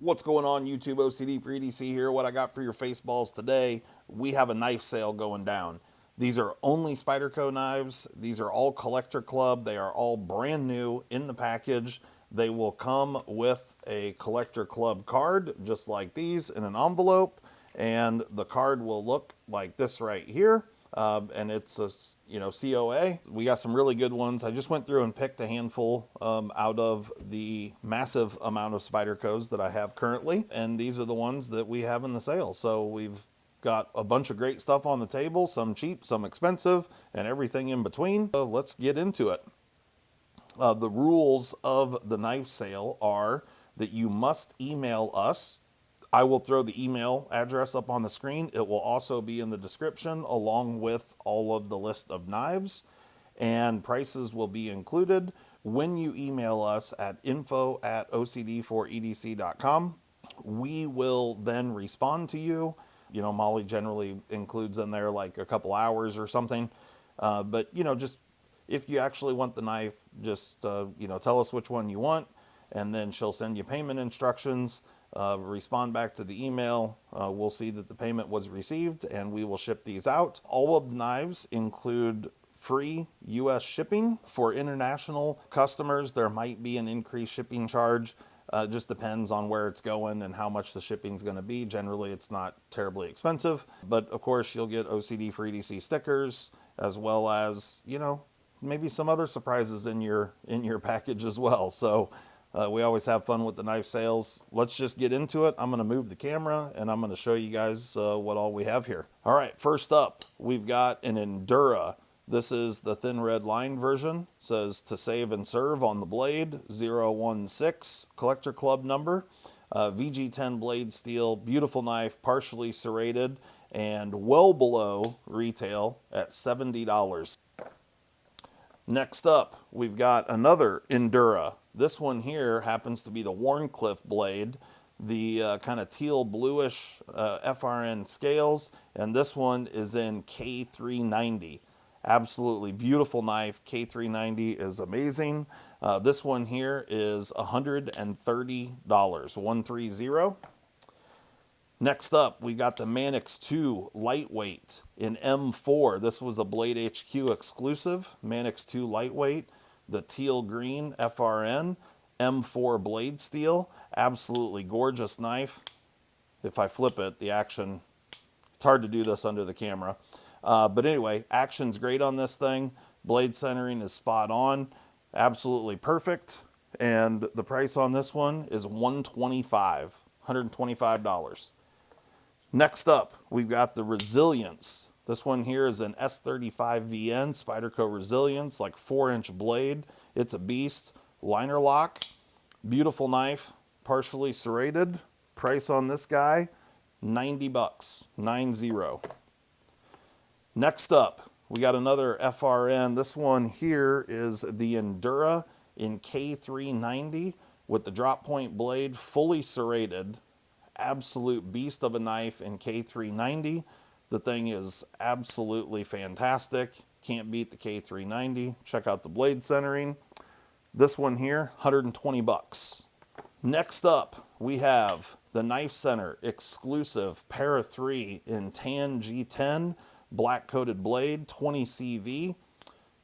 What's going on, YouTube? OCD4EDC here. What I got for your face balls today, we have a knife sale going down. These are only Spyderco knives. These are all Collector Club. They are all brand new in the package. They will come with a Collector Club card, just like these, in an envelope. And the card will look like this right here. And it's a COA. We got some really good ones. I just went through and picked a handful out of the massive amount of Spydercos that I have currently, and these are the ones that we have in the sale. So we've got a bunch of great stuff on the table, some cheap, some expensive, and everything in between. So let's get into it. The rules of the knife sale are that you must email us. I will throw the email address up on the screen. It will also be in the description along with all of the list of knives, and prices will be included. When you email us at info@ocd4edc.com, we will then respond to you. You know, Molly generally includes in there like a couple hours or something. But, just if you actually want the knife, just, tell us which one you want, and then she'll send you payment instructions. Respond back to the email. We'll see that the payment was received, and we will ship these out. All of the knives include free U.S. shipping. For international customers, there might be an increased shipping charge. It just depends on where it's going and how much the shipping is going to be. Generally, it's not terribly expensive. But, of course, you'll get OCD4EDC stickers, as well as, maybe some other surprises in your package as well. So we always have fun with the knife sales. Let's just get into it. I'm going to move the camera and I'm going to show you guys what all we have here. All right, first up, we've got an Endura. This is the thin red line version. It says to save and serve on the blade, 016, Collector Club number. VG10 blade steel, beautiful knife, partially serrated, and well below retail at $70. Next up, we've got another Endura. This one here happens to be the Wharncliffe blade, the kind of teal bluish FRN scales, and this one is in K390. Absolutely beautiful knife. K390 is amazing. This one here is $130, 130. Next up, we got the Manix 2 Lightweight in M4. This was a Blade HQ exclusive. Manix 2 Lightweight, the teal green FRN, M4 blade steel. Absolutely gorgeous knife. If I flip it, the action, it's hard to do this under the camera. But anyway, action's great on this thing. Blade centering is spot on. Absolutely perfect. And the price on this one is $125. Next up, we've got the Resilience. This one here is an S35 VN, Spyderco Resilience, like 4-inch blade. It's a beast. Liner lock, beautiful knife, partially serrated. Price on this guy, $90, 90. Next up, we got another FRN. This one here is the Endura in K390 with the drop point blade, fully serrated. Absolute beast of a knife in K390. The thing is absolutely fantastic. Can't beat the K390. Check out the blade centering. This one here, $120. Next up, we have the Knife Center exclusive Para 3 in Tan G10, black coated blade, 20 CV.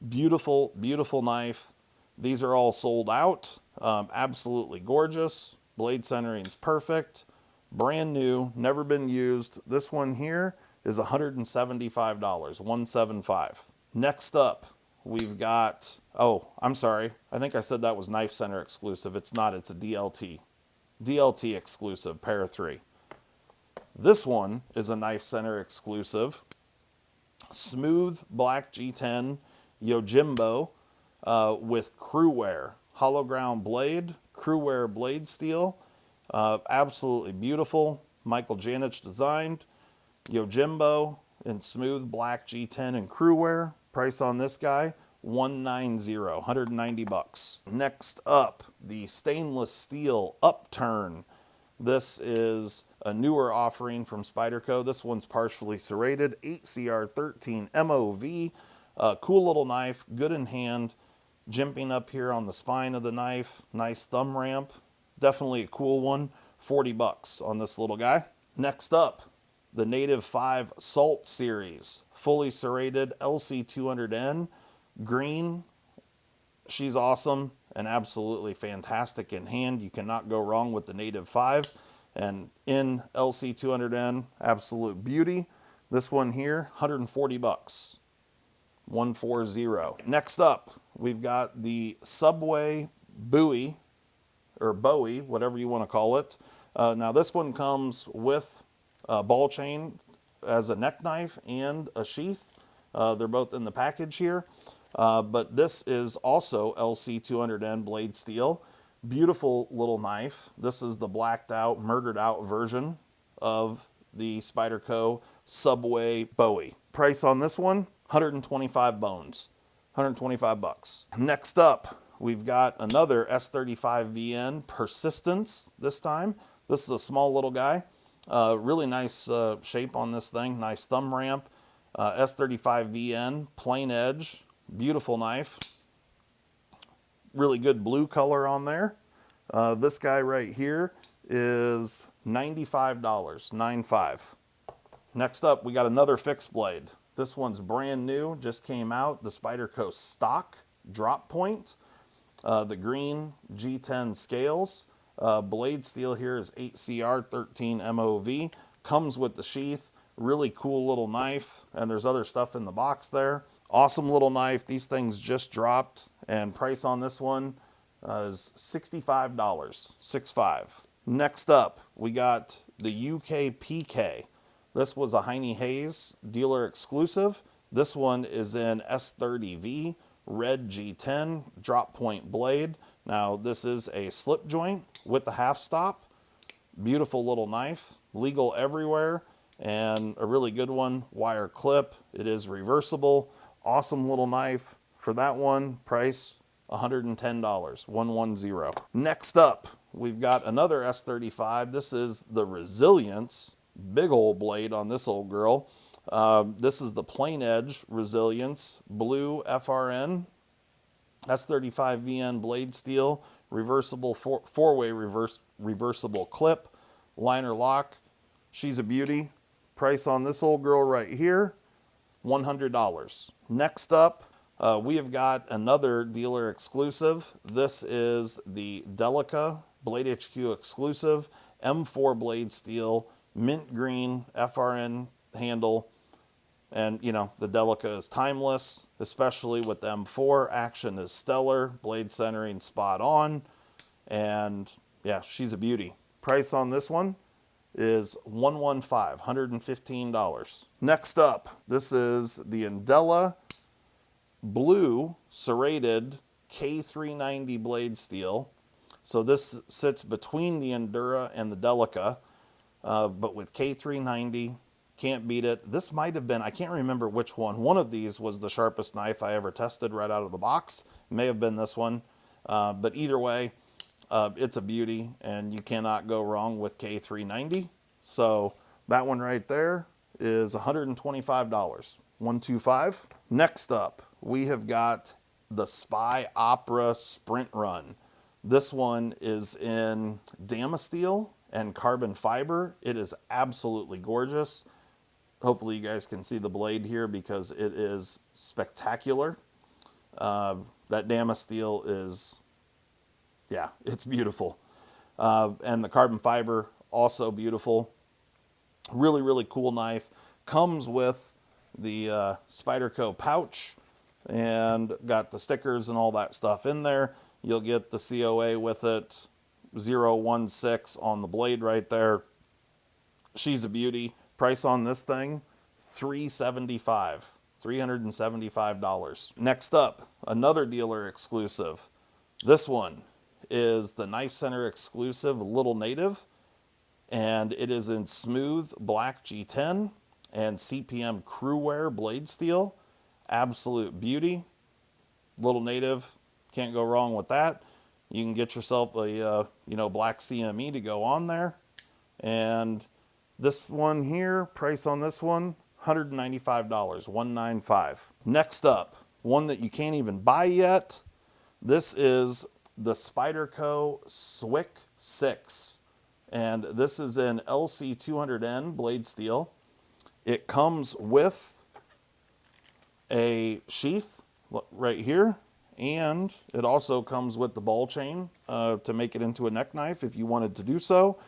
Beautiful, beautiful knife. These are all sold out. Absolutely gorgeous. Blade centering's perfect. Brand new, never been used. This one here is $175, 175. Next up, we've got, oh, I'm sorry. I think I said that was Knife Center exclusive. It's not, it's a DLT. DLT exclusive, Para 3. This one is a Knife Center exclusive. Smooth black G10 Yojimbo with Cruware. Hollow ground blade, Cruware blade steel. Absolutely beautiful. Michael Janich designed. Yojimbo in smooth black G10 and Cruware. Price on this guy, $190, $190. Next up, the stainless steel Upturn. This is a newer offering from Spyderco. This one's partially serrated, 8CR13 MOV. Cool little knife, good in hand. Jimping up here on the spine of the knife. Nice thumb ramp. Definitely a cool one. 40 bucks on this little guy. Next up, the Native 5 Salt series, fully serrated LC200N, green. She's awesome and absolutely fantastic in hand. You cannot go wrong with the Native 5. And in LC200N, absolute beauty. This one here, 140 bucks. 140. Next up, we've got the Subway Bowie, or Bowie, whatever you want to call it. Now this one comes with a ball chain as a neck knife and a sheath. They're both in the package here. But this is also LC200N blade steel. Beautiful little knife. This is the blacked out, murdered out version of the Spyderco Subway Bowie. Price on this one, 125 bones, 125 bucks. Next up, we've got another S35VN Persistence this time. This is a small little guy. Really nice shape on this thing, nice thumb ramp. S35VN, plain edge, beautiful knife. Really good blue color on there. This guy right here is $95, 95. Next up, we got another fixed blade. This one's brand new, just came out, the Spyderco Stok drop point. The green G10 scales. Blade steel here is 8CR 13 MOV. Comes with the sheath. Really cool little knife, and there's other stuff in the box there. Awesome little knife. These things just dropped, and price on this one is $65, 65. Next up, we got the UKPK. This was a Heine Hayes dealer exclusive. This one is in S30V, red G10, drop point blade. Now this is a slip joint with the half stop. Beautiful little knife, legal everywhere, and a really good one, wire clip. It is reversible. Awesome little knife. For that one, price $110, 110. Next up, we've got another S35. This is the Resilience, big old blade on this old girl. This is the plain edge Resilience, blue FRN, S35VN blade steel, reversible four-way reversible clip, liner lock. She's a beauty. Price on this old girl right here, $100. Next up, we have got another dealer exclusive. This is the Delica Blade HQ exclusive, M4 blade steel, mint green FRN handle. And, you know, the Delica is timeless, especially with the M4. Action is stellar, blade centering spot on. And, yeah, she's a beauty. Price on this one is $115, $115. Next up, this is the Endela blue serrated K390 blade steel. So this sits between the Endura and the Delica, but with K390, can't beat it. This might have been, I can't remember which one. One of these was the sharpest knife I ever tested right out of the box. May have been this one, but either way, it's a beauty, and you cannot go wrong with K390. So that one right there is $125, 125. Next up, we have got the Spy Opera Sprint Run. This one is in Damasteel and carbon fiber. It is absolutely gorgeous. Hopefully you guys can see the blade here because it is spectacular. That Damasteel is, yeah, it's beautiful. And the carbon fiber, also beautiful. Really, really cool knife. Comes with the Spyderco pouch and got the stickers and all that stuff in there. You'll get the COA with it, 016 on the blade right there. She's a beauty. Price on this thing, $375, $375. Next up, another dealer exclusive. This one is the Knife Center exclusive Little Native, and it is in smooth black G10 and CPM Cruware blade steel. Absolute beauty. Little Native, can't go wrong with that. You can get yourself a black CME to go on there. And this one here, price on this one, $195, $195. Next up, one that you can't even buy yet. This is the Spyderco Swick 6. And this is in LC200N blade steel. It comes with a sheath right here, and it also comes with the ball chain to make it into a neck knife if you wanted to do so.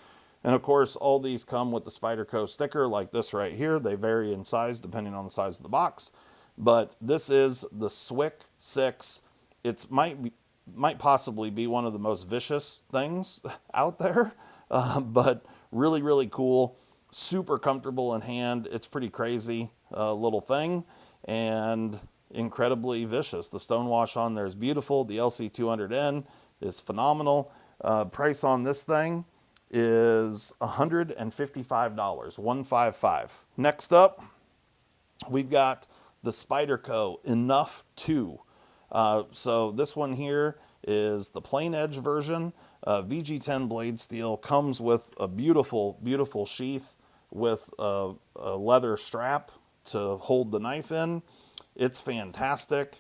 And of course, all these come with the Spyderco sticker like this right here. They vary in size depending on the size of the box. But this is the Swick 6. It might possibly be one of the most vicious things out there, but really, really cool. Super comfortable in hand. It's pretty crazy little thing, and incredibly vicious. The stonewash on there is beautiful. The LC200N is phenomenal. Price on this thing is $155, 155. Next up, we've got the Spyderco Enuff 2. So this one here is the plain edge version. VG10 blade steel, comes with a beautiful, beautiful sheath with a leather strap to hold the knife in. It's fantastic.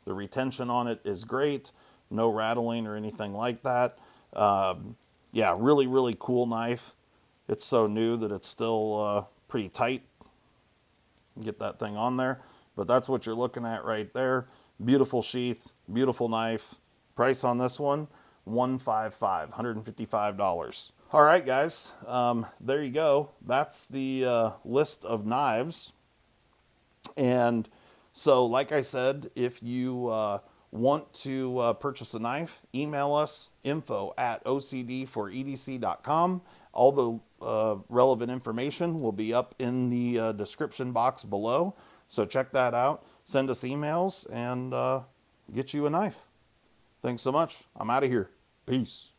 The retention on it is great. No rattling or anything like that. Yeah, really, really cool knife. It's so new that it's still pretty tight. Get that thing on there. But that's what you're looking at right there. Beautiful sheath, beautiful knife. Price on this one, $155. All right, guys, there you go. That's the list of knives. And so, like I said, if you want to purchase a knife, email us, info@OCD4EDC.com. All the relevant information will be up in the description box below. So check that out. Send us emails and get you a knife. Thanks so much. I'm out of here. Peace.